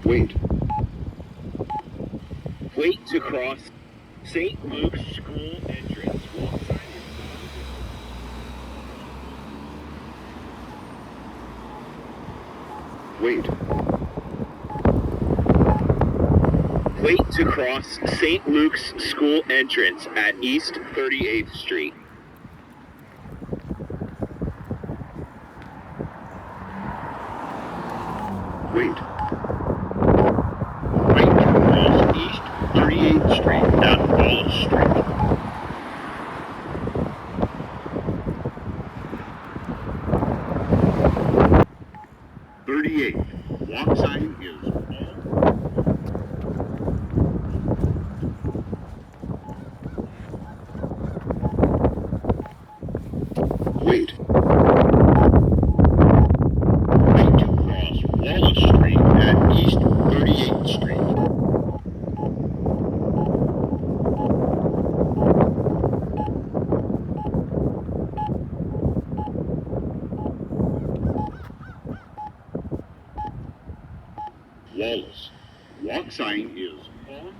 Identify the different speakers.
Speaker 1: Wait.
Speaker 2: Wait to cross St. Luke's School entrance.
Speaker 1: Wait.
Speaker 2: Wait to cross St. Luke's School entrance at East 38th Street.
Speaker 1: Wait.
Speaker 2: Wait to cross East 38th Street at Wallace Street.
Speaker 1: Walk sign is Wait.
Speaker 2: Wait to cross Wallace Street at East 38th Street.
Speaker 1: Wallace. Walk sign is on.